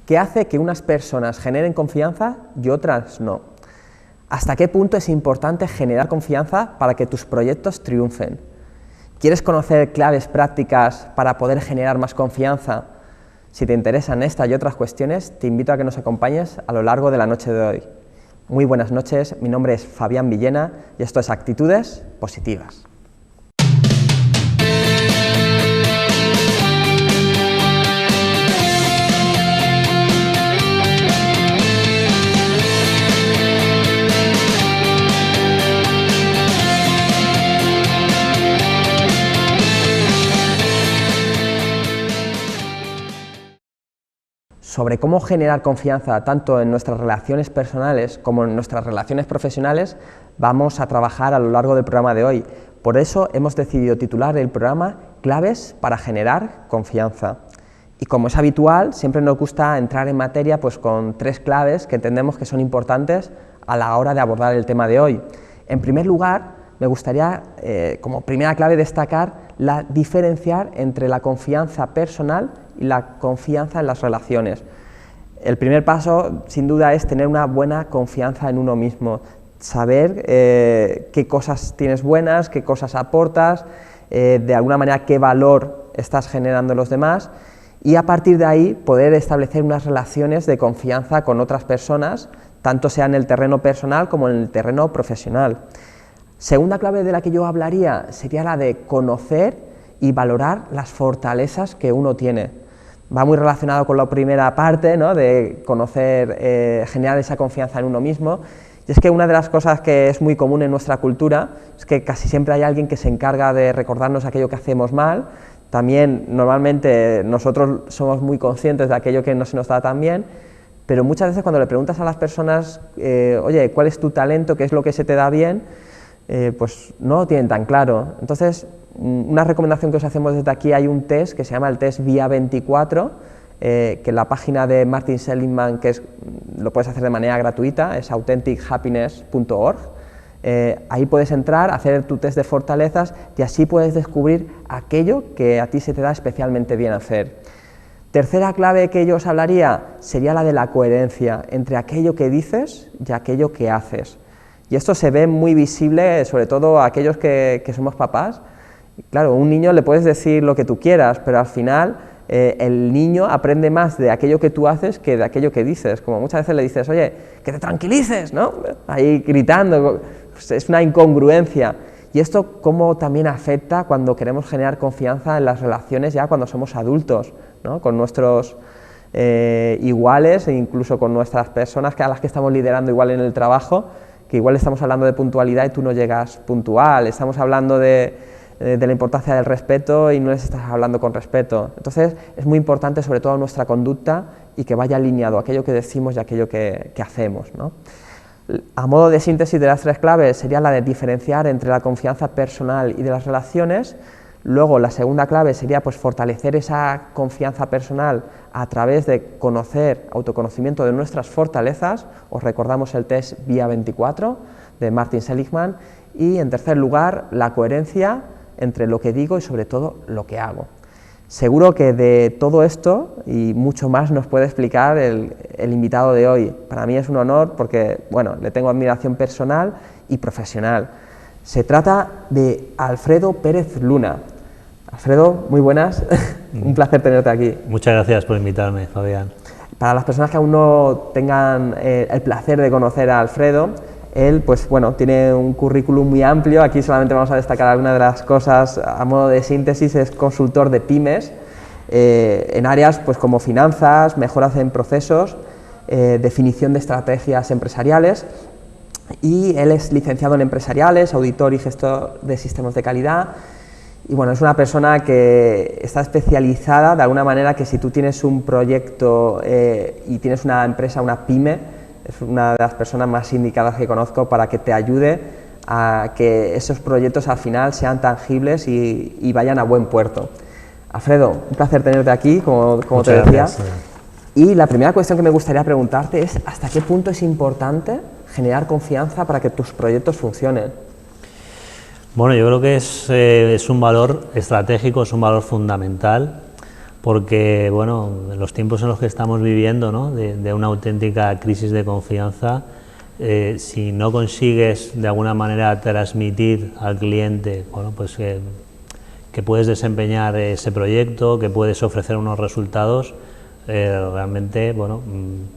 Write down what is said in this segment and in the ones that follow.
¿Qué hace que unas personas generen confianza y otras no? ¿Hasta qué punto es importante generar confianza para que tus proyectos triunfen? ¿Quieres conocer claves prácticas para poder generar más confianza? Si te interesan estas y otras cuestiones, te invito a que nos acompañes a lo largo de la noche de hoy. Muy buenas noches, mi nombre es Fabián Villena y esto es Actitudes Positivas. Sobre cómo generar confianza tanto en nuestras relaciones personales como en nuestras relaciones profesionales vamos a trabajar a lo largo del programa de hoy. Por eso hemos decidido titular el programa Claves para generar confianza. Y como es habitual, siempre nos gusta entrar en materia pues, con 3 claves que entendemos que son importantes a la hora de abordar el tema de hoy. En primer lugar, me gustaría, como primera clave, destacar diferenciar entre la confianza personal y la confianza en las relaciones. El primer paso, sin duda, es tener una buena confianza en uno mismo, saber qué cosas tienes buenas, qué cosas aportas, de alguna manera qué valor estás generando en los demás y a partir de ahí poder establecer unas relaciones de confianza con otras personas, tanto sea en el terreno personal como en el terreno profesional. Segunda clave de la que yo hablaría sería la de conocer y valorar las fortalezas que uno tiene. Va muy relacionado con la primera parte, ¿no? De conocer, generar esa confianza en uno mismo. Y es que una de las cosas que es muy común en nuestra cultura es que casi siempre hay alguien que se encarga de recordarnos aquello que hacemos mal. También normalmente nosotros somos muy conscientes de aquello que no se nos da tan bien, pero muchas veces cuando le preguntas a las personas, oye, ¿cuál es tu talento? ¿Qué es lo que se te da bien? Pues no lo tienen tan claro. Entonces, una recomendación que os hacemos desde aquí, hay un test que se llama el test VIA 24, que en la página de Martin Seligman, lo puedes hacer de manera gratuita, es AuthenticHappiness.org. Ahí puedes entrar, hacer tu test de fortalezas y así puedes descubrir aquello que a ti se te da especialmente bien hacer. Tercera clave que yo os hablaría sería la de la coherencia entre aquello que dices y aquello que haces. Y esto se ve muy visible, sobre todo a aquellos que somos papás. Claro, a un niño le puedes decir lo que tú quieras, pero al final el niño aprende más de aquello que tú haces que de aquello que dices. Como muchas veces le dices, oye, que te tranquilices, ¿no? Ahí gritando, pues es una incongruencia. Y esto cómo también afecta cuando queremos generar confianza en las relaciones ya cuando somos adultos, ¿no? Con nuestros iguales e incluso con nuestras personas a las que estamos liderando igual en el trabajo, que igual estamos hablando de puntualidad y tú no llegas puntual, estamos hablando de la importancia del respeto y no les estás hablando con respeto. Entonces es muy importante sobre todo nuestra conducta y que vaya alineado aquello que decimos y aquello que hacemos, ¿no? A modo de síntesis de las 3 claves sería la de diferenciar entre la confianza personal y de las relaciones. Luego la segunda clave sería pues fortalecer esa confianza personal a través de conocer, autoconocimiento de nuestras fortalezas. Os recordamos el test VIA 24 de Martin Seligman. Y en tercer lugar, la coherencia entre lo que digo y sobre todo lo que hago. Seguro que de todo esto y mucho más nos puede explicar el invitado de hoy. Para mí es un honor porque, bueno, le tengo admiración personal y profesional. Se trata de Alfredo Pérez Luna. Alfredo, muy buenas, un placer tenerte aquí. Muchas gracias por invitarme, Fabián. Para las personas que aún no tengan el placer de conocer a Alfredo, él pues, bueno, tiene un currículum muy amplio, aquí solamente vamos a destacar algunas de las cosas a modo de síntesis. Es consultor de pymes en áreas pues, como finanzas, mejoras en procesos, definición de estrategias empresariales. Y él es licenciado en empresariales, auditor y gestor de sistemas de calidad. Y bueno, es una persona que está especializada de alguna manera, que si tú tienes un proyecto y tienes una empresa, una pyme, es una de las personas más indicadas que conozco para que te ayude a que esos proyectos al final sean tangibles y vayan a buen puerto. Alfredo, un placer tenerte aquí, como te decía. Gracias. Y la primera cuestión que me gustaría preguntarte es ¿hasta qué punto es importante generar confianza para que tus proyectos funcionen? Bueno, yo creo que es un valor estratégico, es un valor fundamental porque, bueno, en los tiempos en los que estamos viviendo, ¿no? de una auténtica crisis de confianza, si no consigues de alguna manera transmitir al cliente, bueno, pues que puedes desempeñar ese proyecto, que puedes ofrecer unos resultados, realmente, bueno,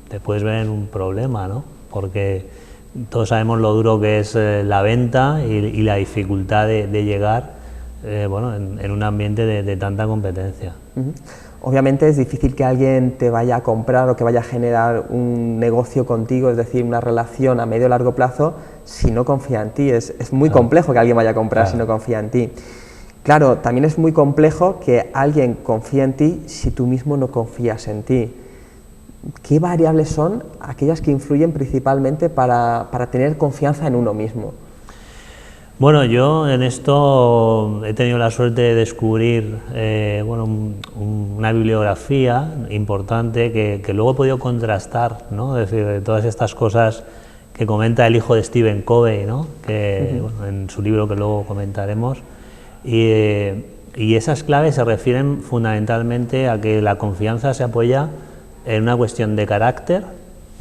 te puedes ver en un problema, ¿no? Porque todos sabemos lo duro que es la venta y la dificultad de llegar, bueno, en un ambiente de tanta competencia. Obviamente es difícil que alguien te vaya a comprar o que vaya a generar un negocio contigo, es decir, una relación a medio o largo plazo, si no confía en ti. Es muy complejo que alguien vaya a comprar si no confía en ti. Claro, también es muy complejo que alguien confíe en ti si tú mismo no confías en ti. ¿Qué variables son aquellas que influyen principalmente para tener confianza en uno mismo? Bueno, yo en esto he tenido la suerte de descubrir bueno, una bibliografía importante que luego he podido contrastar, ¿no? Es decir, de todas estas cosas que comenta el hijo de Stephen Covey, ¿no? Que, bueno, en su libro que luego comentaremos, y esas claves se refieren fundamentalmente a que la confianza se apoya en una cuestión de carácter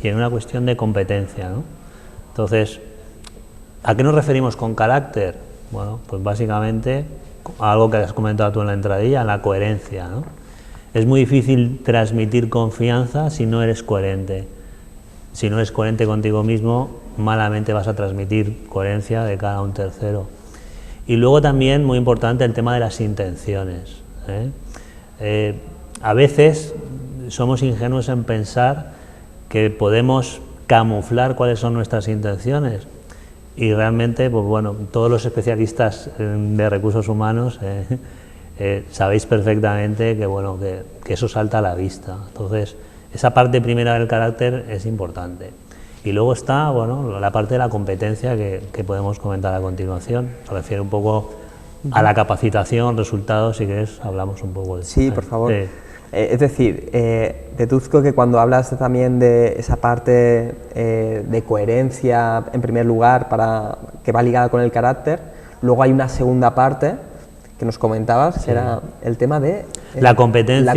y en una cuestión de competencia, ¿no? Entonces, ¿a qué nos referimos con carácter? Bueno, pues básicamente a algo que has comentado tú en la entradilla, la coherencia, ¿no? Es muy difícil transmitir confianza si no eres coherente. Si no eres coherente contigo mismo, malamente vas a transmitir coherencia de cara a un tercero. Y luego también, muy importante, el tema de las intenciones, a veces somos ingenuos en pensar que podemos camuflar cuáles son nuestras intenciones. Y realmente, pues bueno, todos los especialistas de recursos humanos sabéis perfectamente que, bueno, que eso salta a la vista. Entonces, esa parte primera del carácter es importante. Y luego está, bueno, la parte de la competencia que podemos comentar a continuación. Se refiere un poco a la capacitación, resultados, si quieres hablamos un poco de eso. Sí, por favor. Es decir, deduzco que cuando hablas también de esa parte de coherencia, en primer lugar, que va ligada con el carácter, luego hay una segunda parte que nos comentabas, que era el tema de... la competencia.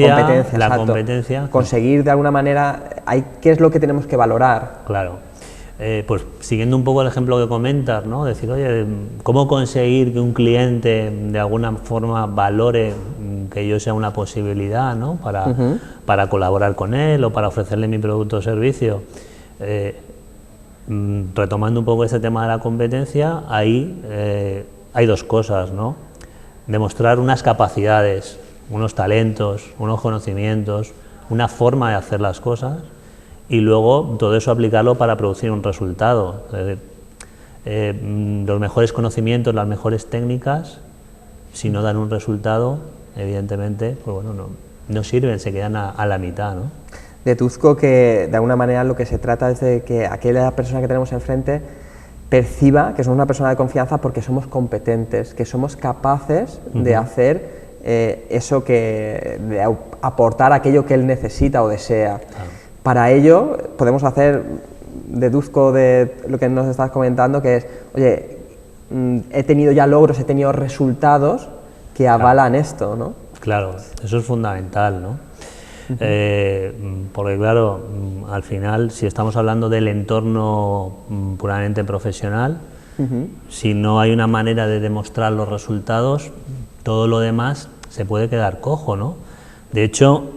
La competencia. Conseguir de alguna manera, ¿qué es lo que tenemos que valorar? Claro. Pues siguiendo un poco el ejemplo que comentas, ¿no? Decir, oye, ¿cómo conseguir que un cliente de alguna forma valore que yo sea una posibilidad, ¿no? Para colaborar con él o para ofrecerle mi producto o servicio? Retomando un poco este tema de la competencia, ahí hay dos cosas, ¿no? Demostrar unas capacidades, unos talentos, unos conocimientos, una forma de hacer las cosas, y luego todo eso aplicarlo para producir un resultado. Es decir, los mejores conocimientos, las mejores técnicas, si no dan un resultado, evidentemente, pues bueno, no sirven, se quedan a la mitad, ¿no? Deduzco que de alguna manera lo que se trata es de que aquella persona que tenemos enfrente perciba que somos una persona de confianza porque somos competentes, que somos capaces de hacer eso, de aportar aquello que él necesita o desea. Para ello podemos hacer, deduzco de lo que nos estás comentando, que es, oye, he tenido ya logros, he tenido resultados que avalan esto, ¿no? Claro, eso es fundamental, ¿no? Porque claro, al final, si estamos hablando del entorno puramente profesional, si no hay una manera de demostrar los resultados, todo lo demás se puede quedar cojo, ¿no? De hecho,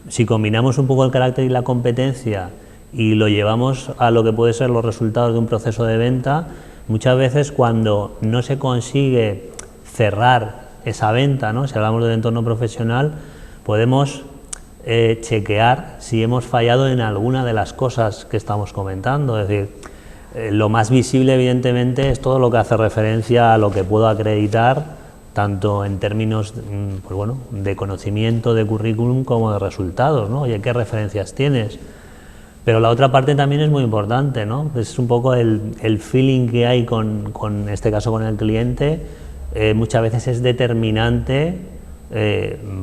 si combinamos un poco el carácter y la competencia y lo llevamos a lo que puede ser los resultados de un proceso de venta, muchas veces cuando no se consigue cerrar esa venta, ¿no? Si hablamos del entorno profesional, podemos chequear si hemos fallado en alguna de las cosas que estamos comentando. Es decir, lo más visible evidentemente es todo lo que hace referencia a lo que puedo acreditar, tanto en términos pues bueno, de conocimiento, de currículum, como de resultados, ¿no? Oye, ¿qué referencias tienes? Pero la otra parte también es muy importante, ¿no? Es un poco el feeling que hay en este caso con el cliente, muchas veces es determinante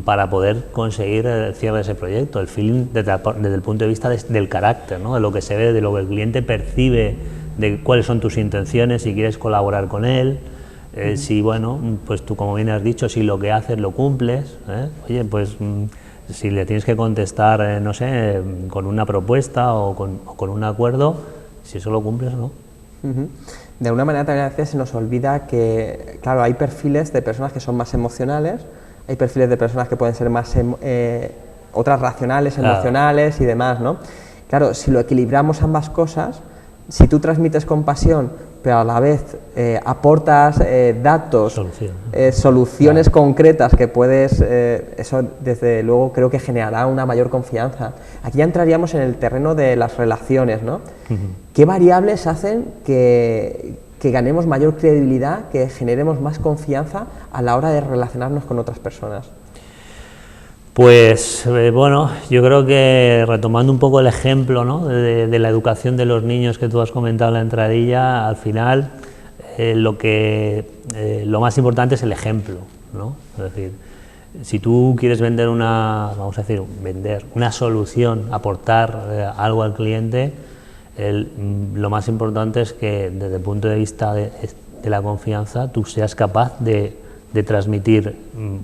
para poder conseguir el cierre de ese proyecto. El feeling desde el punto de vista del carácter, ¿no? De lo que se ve, de lo que el cliente percibe, de cuáles son tus intenciones, si quieres colaborar con él. Si, bueno, pues tú, como bien has dicho, si lo que haces lo cumples, oye, pues si le tienes que contestar, no sé, con una propuesta o con un acuerdo, si eso lo cumples, ¿no? De alguna manera también a veces se nos olvida que, claro, hay perfiles de personas que son más emocionales, hay perfiles de personas que pueden ser más, otras racionales, emocionales y demás, ¿no? Claro, si lo equilibramos ambas cosas, si tú transmites compasión, pero a la vez aportas datos, soluciones concretas que puedes, eso desde luego creo que generará una mayor confianza. Aquí ya entraríamos en el terreno de las relaciones, ¿no? ¿Qué variables hacen que ganemos mayor credibilidad, que generemos más confianza a la hora de relacionarnos con otras personas? Pues bueno, yo creo que retomando un poco el ejemplo, ¿no?, de la educación de los niños que tú has comentado en la entradilla, al final lo más importante es el ejemplo, ¿no? Es decir, si tú quieres vender vamos a decir, vender una solución, aportar algo al cliente, lo más importante es que desde el punto de vista de la confianza tú seas capaz de transmitir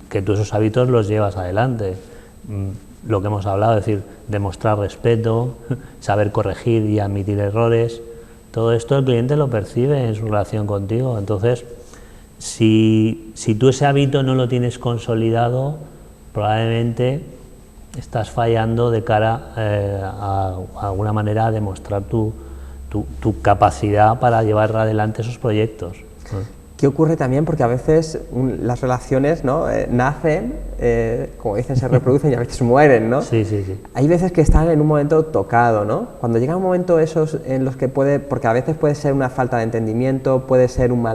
que tú esos hábitos los llevas adelante. Lo que hemos hablado, es decir, demostrar respeto, saber corregir y admitir errores, todo esto el cliente lo percibe en su relación contigo. Entonces, si tú ese hábito no lo tienes consolidado, probablemente estás fallando de cara a alguna manera a demostrar tu capacidad para llevar adelante esos proyectos. ¿Qué ocurre también? Porque a veces las relaciones, ¿no?, nacen, como dicen, se reproducen y a veces mueren, ¿no? Sí, sí, sí. Hay veces que están en un momento tocado, ¿no? Cuando llega un momento esos en los que porque a veces puede ser una falta de entendimiento, puede ser un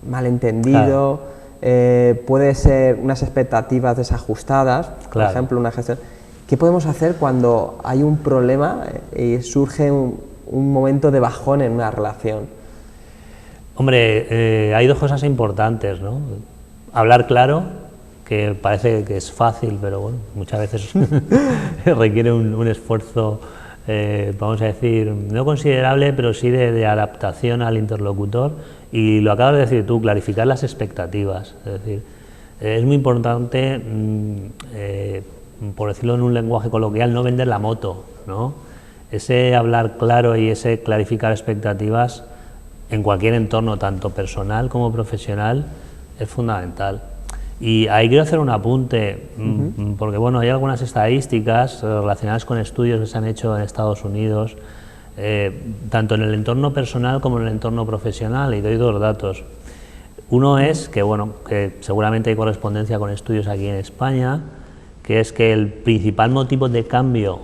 malentendido, puede ser unas expectativas desajustadas, por ejemplo, una gestión. ¿Qué podemos hacer cuando hay un problema y surge un momento de bajón en una relación? Hombre, hay dos cosas importantes, ¿no? Hablar claro, que parece que es fácil, pero bueno, muchas veces requiere un esfuerzo, vamos a decir, no considerable, pero sí de adaptación al interlocutor. Y lo acabas de decir tú, clarificar las expectativas. Es decir, es muy importante, por decirlo en un lenguaje coloquial, no vender la moto, ¿no? Ese hablar claro y ese clarificar expectativas en cualquier entorno, tanto personal como profesional, es fundamental. Y ahí quiero hacer un apunte, porque bueno, hay algunas estadísticas relacionadas con estudios que se han hecho en Estados Unidos, tanto en el entorno personal como en el entorno profesional, y doy dos datos. Uno es que, bueno, que seguramente hay correspondencia con estudios aquí en España, que es que el principal motivo de cambio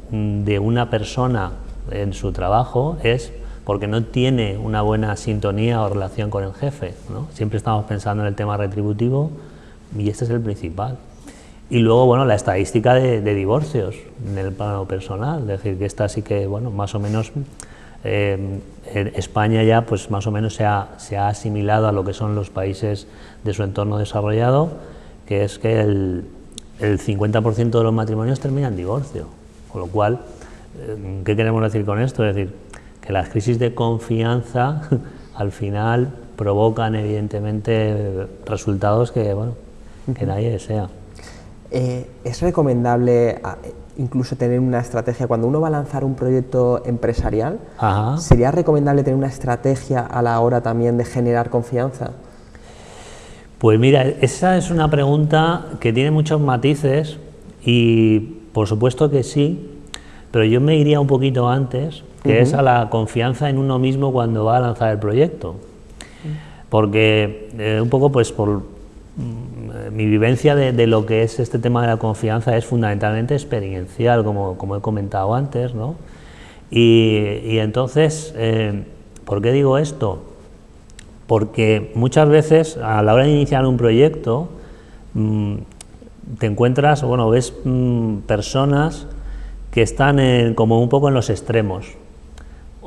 de una persona en su trabajo es porque no tiene una buena sintonía o relación con el jefe, ¿no? Siempre estamos pensando en el tema retributivo y este es el principal. Y luego, bueno, la estadística de divorcios en el plano personal, es decir, que esta sí que, bueno, más o menos en España ya pues más o menos se ha asimilado a lo que son los países de su entorno desarrollado, que es que el 50% de los matrimonios terminan en divorcio, con lo cual, ¿qué queremos decir con esto? Es decir, que las crisis de confianza al final provocan evidentemente resultados que, bueno, que nadie desea. ¿Es recomendable incluso tener una estrategia cuando uno va a lanzar un proyecto empresarial? Ajá. ¿Sería recomendable tener una estrategia a la hora también de generar confianza? Pues mira, esa es una pregunta que tiene muchos matices y por supuesto que sí, pero yo me iría un poquito antes, que es a la confianza en uno mismo cuando va a lanzar el proyecto. Porque un poco pues por mi vivencia de lo que es este tema de la confianza es fundamentalmente experiencial, como he comentado antes, ¿no? Y entonces, ¿por qué digo esto? Porque muchas veces a la hora de iniciar un proyecto te encuentras, bueno, ves personas que están como un poco en los extremos,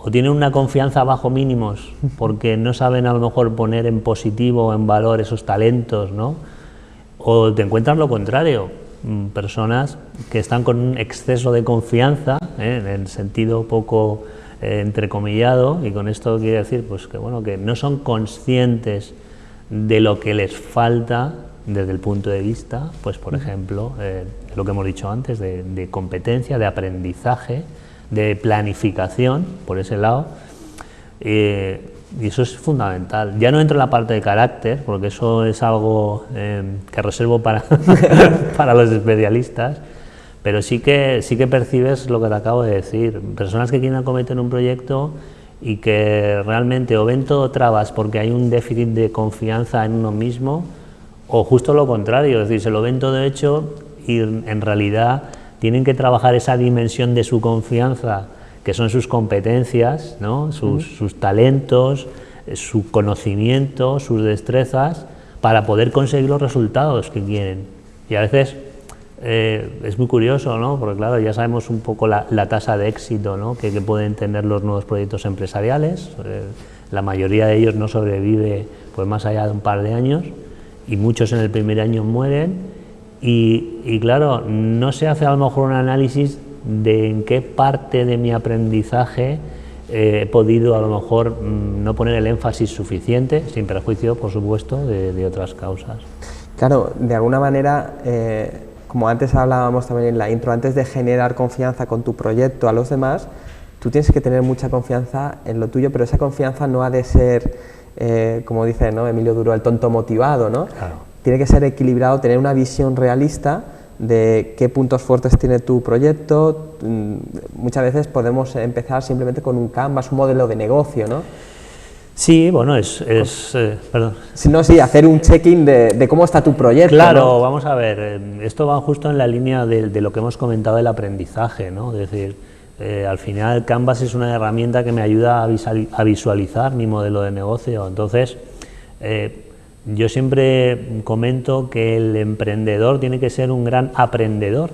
o tienen una confianza bajo mínimos porque no saben a lo mejor poner en positivo o en valor esos talentos, ¿no? O te encuentras lo contrario, personas que están con un exceso de confianza, en el sentido poco entrecomillado, y con esto quiere decir pues que, bueno, que no son conscientes de lo que les falta desde el punto de vista, pues por ejemplo, lo que hemos dicho antes, de competencia, de aprendizaje, de planificación, por ese lado, y eso es fundamental. Ya no entro en la parte de carácter, porque eso es algo que reservo para, para los especialistas, pero sí que percibes lo que te acabo de decir. Personas que quieren acometer un proyecto y que realmente o ven todo trabas porque hay un déficit de confianza en uno mismo, o justo lo contrario, es decir, se lo ven todo hecho y en realidad tienen que trabajar esa dimensión de su confianza, que son sus competencias, ¿no? sus talentos, su conocimiento, sus destrezas, para poder conseguir los resultados que quieren. Y a veces es muy curioso, ¿no? Porque claro, ya sabemos un poco la tasa de éxito, ¿no? que pueden tener los nuevos proyectos empresariales. La mayoría de ellos no sobrevive pues, más allá de un par de años, y muchos en el primer año mueren, y claro, no se hace a lo mejor un análisis de en qué parte de mi aprendizaje he podido a lo mejor no poner el énfasis suficiente, sin perjuicio, por supuesto, de otras causas. Claro, de alguna manera, como antes hablábamos también en la intro, antes de generar confianza con tu proyecto a los demás, tú tienes que tener mucha confianza en lo tuyo, pero esa confianza no ha de ser, como dice, ¿no?, Emilio Duro, el tonto motivado, ¿no? Claro. Tiene que ser equilibrado, tener una visión realista de qué puntos fuertes tiene tu proyecto. Muchas veces podemos empezar simplemente con un canvas, un modelo de negocio, ¿no? Sí, bueno, perdón. No, sí, hacer un check-in de cómo está tu proyecto. Claro, ¿no? Vamos a ver, esto va justo en la línea de lo que hemos comentado del aprendizaje, ¿no? Es decir, al final Canvas es una herramienta que me ayuda a visualizar mi modelo de negocio. Entonces, yo siempre comento que el emprendedor tiene que ser un gran aprendedor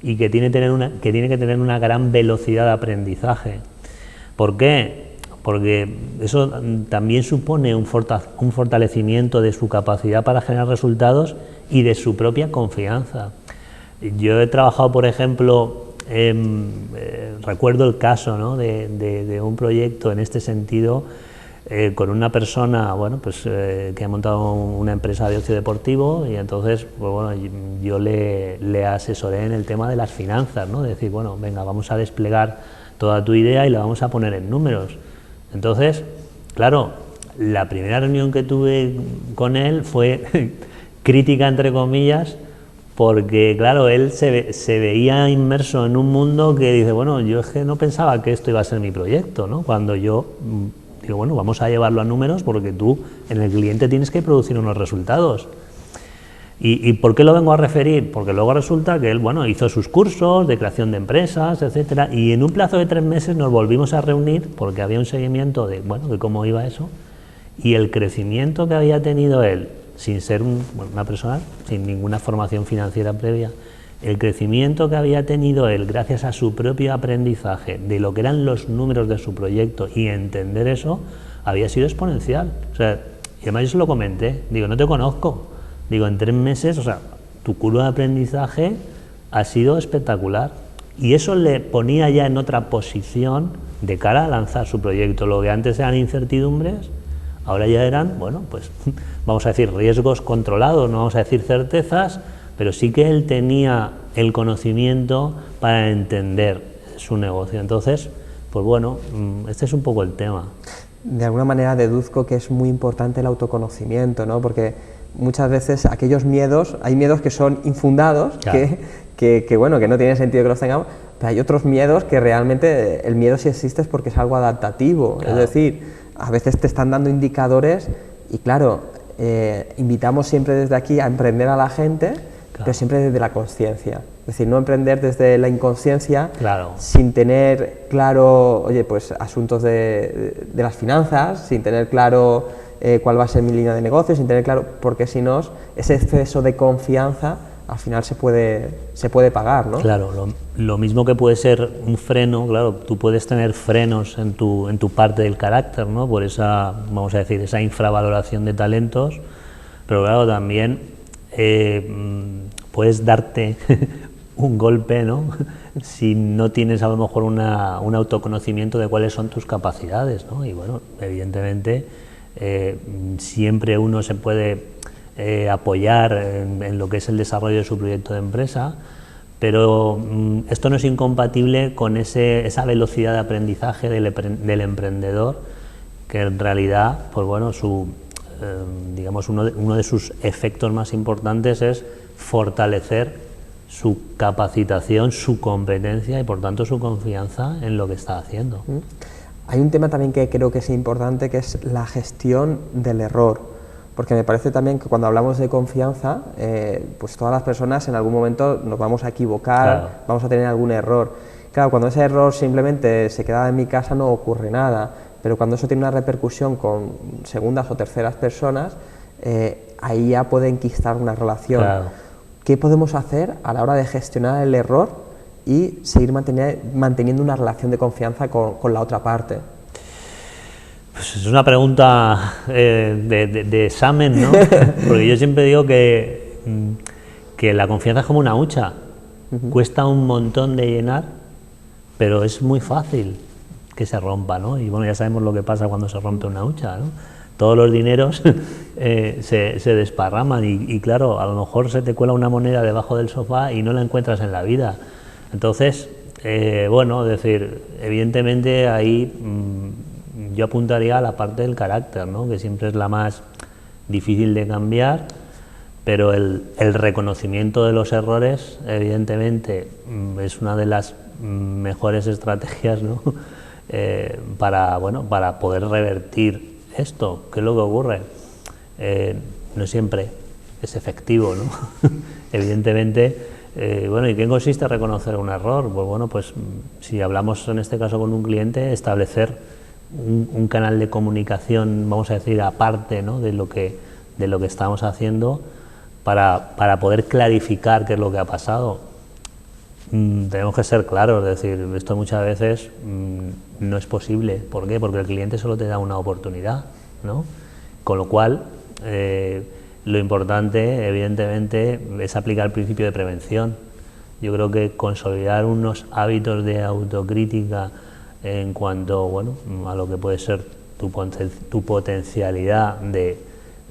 y que tiene que tener una gran velocidad de aprendizaje. ¿Por qué? Porque eso también supone un fortalecimiento de su capacidad para generar resultados y de su propia confianza. Yo he trabajado, por ejemplo, recuerdo el caso, ¿no?, de un proyecto en este sentido, con una persona, bueno, pues, que ha montado una empresa de ocio deportivo, y entonces, pues, bueno, yo le asesoré en el tema de las finanzas, ¿no?, de decir, bueno, venga, vamos a desplegar toda tu idea y la vamos a poner en números. Entonces, claro, la primera reunión que tuve con él fue crítica, entre comillas, porque, claro, él se veía inmerso en un mundo que dice, bueno, yo es que no pensaba que esto iba a ser mi proyecto, ¿no? Cuando yo digo, bueno, vamos a llevarlo a números porque tú en el cliente tienes que producir unos resultados. ¿Y por qué lo vengo a referir? Porque luego resulta que él, bueno, hizo sus cursos de creación de empresas, etcétera, y en un plazo de 3 meses nos volvimos a reunir porque había un seguimiento de, bueno, de cómo iba eso, y el crecimiento que había tenido él, sin ser una persona sin ninguna formación financiera previa, el crecimiento que había tenido él gracias a su propio aprendizaje de lo que eran los números de su proyecto y entender eso, había sido exponencial. O sea, y además yo se lo comenté, digo, no te conozco, digo, en 3 meses, o sea, tu curva de aprendizaje ha sido espectacular, y eso le ponía ya en otra posición de cara a lanzar su proyecto. Lo que antes eran incertidumbres, ahora ya eran, bueno, pues vamos a decir riesgos controlados, no vamos a decir certezas, pero sí que él tenía el conocimiento para entender su negocio. Entonces, pues bueno, este es un poco el tema. De alguna manera deduzco que es muy importante el autoconocimiento, ¿no? Porque muchas veces aquellos miedos, hay miedos que son infundados, claro, que bueno, que no tiene sentido que los tengamos, pero hay otros miedos que realmente el miedo, si existe, es porque es algo adaptativo. Claro. Es decir, a veces te están dando indicadores y claro, invitamos siempre desde aquí a emprender a la gente, claro, pero siempre desde la conciencia. Es decir, no emprender desde la inconsciencia, claro, sin tener claro, oye, pues asuntos de las finanzas, sin tener claro cuál va a ser mi línea de negocio, sin tener claro, porque si no, ese exceso de confianza al final se puede pagar, ¿no? Claro, lo mismo que puede ser un freno, claro, tú puedes tener frenos en tu parte del carácter, ¿no?, por esa, vamos a decir, esa infravaloración de talentos, pero claro, también puedes darte un golpe, ¿no?, si no tienes a lo mejor un autoconocimiento de cuáles son tus capacidades, ¿no? Y bueno, evidentemente siempre uno se puede apoyar en lo que es el desarrollo de su proyecto de empresa, pero esto no es incompatible con esa velocidad de aprendizaje del emprendedor, que en realidad, pues bueno, digamos uno de sus efectos más importantes es fortalecer su capacitación, su competencia y por tanto su confianza en lo que está haciendo. Hay un tema también que creo que es importante, que es la gestión del error, porque me parece también que cuando hablamos de confianza, pues todas las personas en algún momento nos vamos a equivocar, claro, vamos a tener algún error. Claro, cuando ese error simplemente se queda en mi casa no ocurre nada, pero cuando eso tiene una repercusión con segundas o terceras personas, ahí ya puede enquistar una relación. Claro. ¿Qué podemos hacer a la hora de gestionar el error y seguir manteniendo una relación de confianza con la otra parte? Pues es una pregunta de examen, ¿no? Porque yo siempre digo que la confianza es como una hucha, cuesta un montón de llenar, pero es muy fácil que se rompa, ¿no? Y bueno, ya sabemos lo que pasa cuando se rompe una hucha, ¿no? Todos los dineros se desparraman y claro, a lo mejor se te cuela una moneda debajo del sofá y no la encuentras en la vida. Entonces, bueno, es decir, evidentemente ahí yo apuntaría a la parte del carácter, ¿no? Que siempre es la más difícil de cambiar, pero el reconocimiento de los errores, evidentemente, es una de las mejores estrategias, ¿no? Para poder revertir esto. ¿Qué es lo que ocurre? No siempre es efectivo, ¿no? Evidentemente, bueno, ¿y qué consiste reconocer un error? Pues bueno, pues si hablamos en este caso con un cliente, establecer un canal de comunicación, vamos a decir, aparte, ¿no? de lo que estamos haciendo para poder clarificar qué es lo que ha pasado. Tenemos que ser claros, es decir, esto muchas veces no es posible. ¿Por qué? Porque el cliente solo te da una oportunidad, ¿no? Con lo cual, lo importante, evidentemente, es aplicar el principio de prevención. Yo creo que consolidar unos hábitos de autocrítica en cuanto, bueno, a lo que puede ser tu potencialidad de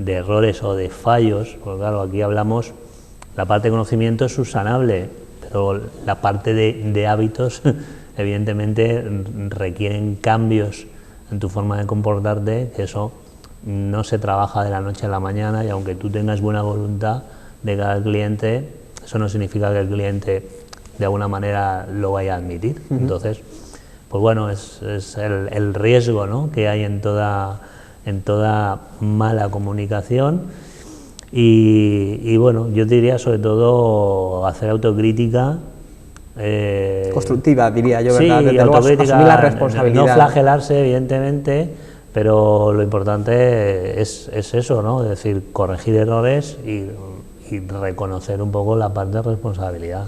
errores o de fallos, porque claro, aquí hablamos, la parte de conocimiento es subsanable, pero la parte de hábitos evidentemente requieren cambios en tu forma de comportarte, que eso no se trabaja de la noche a la mañana, y aunque tú tengas buena voluntad de cada cliente, eso no significa que el cliente de alguna manera lo vaya a admitir. Entonces, pues bueno, es el riesgo, ¿no? que hay en toda mala comunicación. Y bueno, yo diría sobre todo hacer autocrítica. Constructiva, diría yo, sí, ¿verdad? Desde luego, asumir la responsabilidad. No flagelarse, evidentemente, pero lo importante es eso, ¿no? Es decir, corregir errores y reconocer un poco la parte de responsabilidad.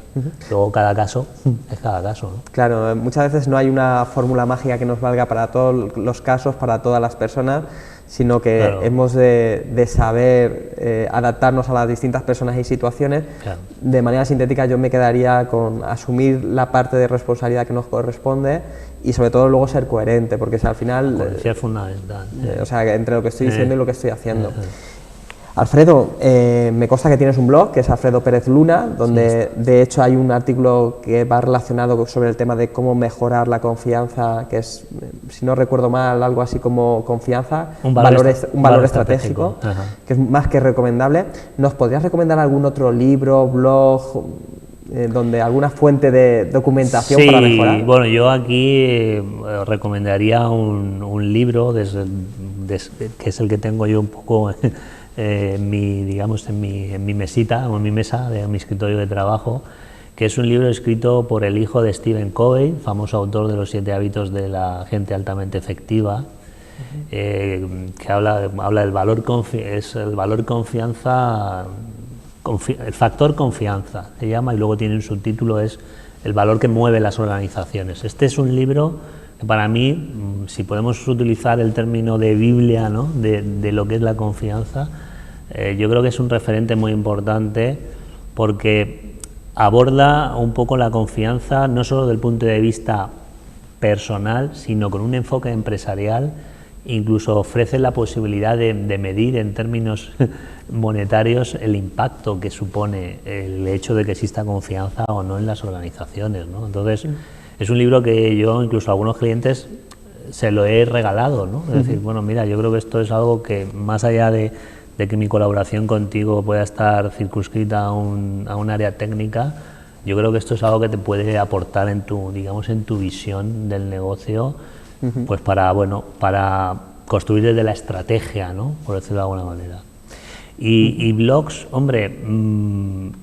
Luego cada caso es cada caso, ¿no? Claro, muchas veces no hay una fórmula mágica que nos valga para todos los casos, para todas las personas, sino que claro, hemos de saber adaptarnos a las distintas personas y situaciones. Claro. De manera sintética yo me quedaría con asumir la parte de responsabilidad que nos corresponde y sobre todo luego ser coherente, porque si al final... La coherencia es fundamental. O sea, entre lo que estoy diciendo y lo que estoy haciendo. Alfredo, me consta que tienes un blog, que es Alfredo Pérez Luna, donde sí, de hecho hay un artículo que va relacionado sobre el tema de cómo mejorar la confianza, que es, si no recuerdo mal, algo así como confianza, un valor estratégico, que es más que recomendable. ¿Nos podrías recomendar algún otro libro, blog, donde alguna fuente de documentación para mejorar? Sí, bueno, yo aquí recomendaría un libro, que es el que tengo yo un poco... digamos en mi mesita o en mi mesa de mi escritorio de trabajo, que es un libro escrito por el hijo de Stephen Covey, famoso autor de los 7 hábitos de la gente altamente efectiva, que habla del valor confianza, el factor confianza se llama, y luego tiene un subtítulo, es el valor que mueve las organizaciones. Este es un libro que para mí, si podemos utilizar el término de Biblia, ¿no? de lo que es la confianza, yo creo que es un referente muy importante porque aborda un poco la confianza no solo desde el punto de vista personal, sino con un enfoque empresarial incluso ofrece la posibilidad de medir en términos monetarios el impacto que supone el hecho de que exista confianza o no en las organizaciones, ¿no? Entonces, es un libro que yo, incluso a algunos clientes, se lo he regalado, ¿no? Es decir, bueno, mira, yo creo que esto es algo que, más allá de que mi colaboración contigo pueda estar circunscrita a un área técnica, yo creo que esto es algo que te puede aportar en tu, digamos, en tu visión del negocio, pues para construir desde la estrategia, ¿no? Por decirlo de alguna manera. Y blogs, hombre,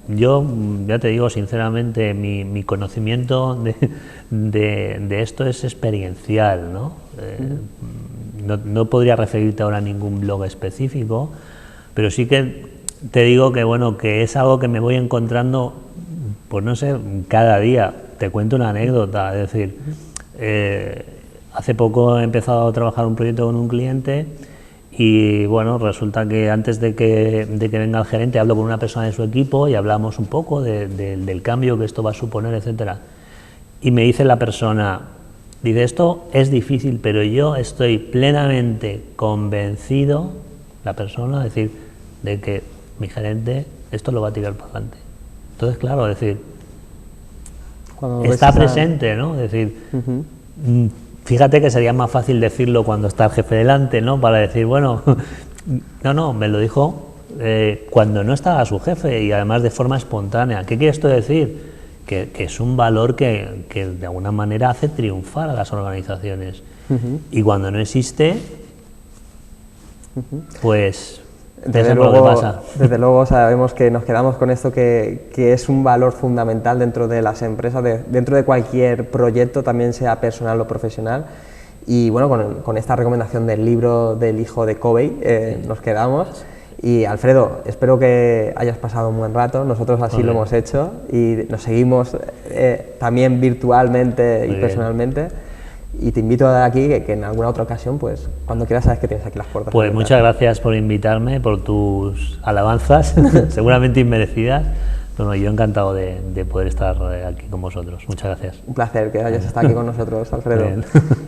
yo ya te digo sinceramente, mi conocimiento de esto es experiencial, ¿no? No podría referirte ahora a ningún blog específico, pero sí que te digo que, bueno, que es algo que me voy encontrando, pues no sé, cada día. Te cuento una anécdota, es decir, hace poco he empezado a trabajar un proyecto con un cliente y, bueno, resulta que antes de que venga el gerente hablo con una persona de su equipo y hablamos un poco del cambio que esto va a suponer, etcétera. Y me dice la persona, dice, esto es difícil, pero yo estoy plenamente convencido, la persona, es decir, de que mi gerente esto lo va a tirar para adelante. Entonces, claro, es decir, está presente, ¿no? Es decir, fíjate que sería más fácil decirlo cuando está el jefe delante, ¿no? Para decir, bueno, no, me lo dijo cuando no estaba su jefe y además de forma espontánea. ¿Qué quiere esto decir? Que es un valor que de alguna manera hace triunfar a las organizaciones. Y cuando no existe, pues desde luego sabemos que nos quedamos con esto, que es un valor fundamental dentro de las empresas, dentro de cualquier proyecto, también sea personal o profesional. Y bueno, con esta recomendación del libro del hijo de Covey nos quedamos. Y Alfredo, espero que hayas pasado un buen rato, nosotros así lo hemos hecho y nos seguimos también virtualmente y personalmente. Y te invito a aquí que en alguna otra ocasión, pues cuando quieras, sabes que tienes aquí las puertas. Pues muchas gracias por invitarme, por tus alabanzas, seguramente inmerecidas. Bueno, yo encantado de poder estar aquí con vosotros. Muchas gracias. Un placer que hayas estado aquí con nosotros, Alfredo.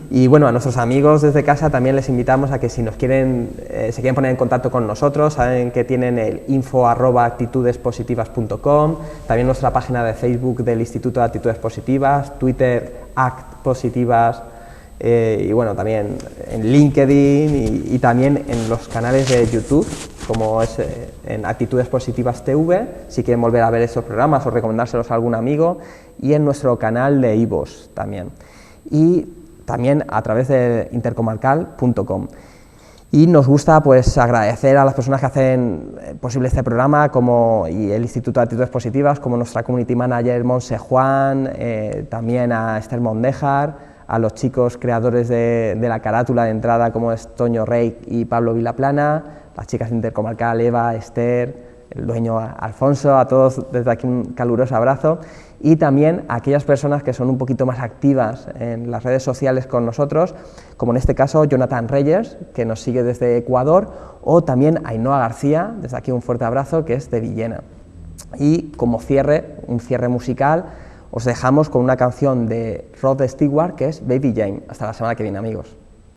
Y bueno, a nuestros amigos desde casa también les invitamos a que si nos quieren, se quieren poner en contacto con nosotros, saben que tienen el info@actitudespositivas.com, también nuestra página de Facebook del Instituto de Actitudes Positivas, Twitter @positivas, y bueno, también en LinkedIn y también en los canales de YouTube, como es en Actitudes Positivas TV, si quieren volver a ver estos programas o recomendárselos a algún amigo, y en nuestro canal de iVoox también, y también a través de intercomarcal.com. Y nos gusta pues agradecer a las personas que hacen posible este programa y el Instituto de Actitudes Positivas, como nuestra Community Manager Monse Juan, también a Esther Mondejar, a los chicos creadores de la carátula de entrada como es Toño Rey y Pablo Vilaplana, las chicas de Intercomarcal, Eva, Esther, el dueño Alfonso, a todos desde aquí un caluroso abrazo, y también a aquellas personas que son un poquito más activas en las redes sociales con nosotros, como en este caso Jonathan Reyes, que nos sigue desde Ecuador, o también Ainhoa García, desde aquí un fuerte abrazo, que es de Villena. Y como cierre, un cierre musical, os dejamos con una canción de Rod Stewart que es Baby Jane. Hasta la semana que viene, amigos.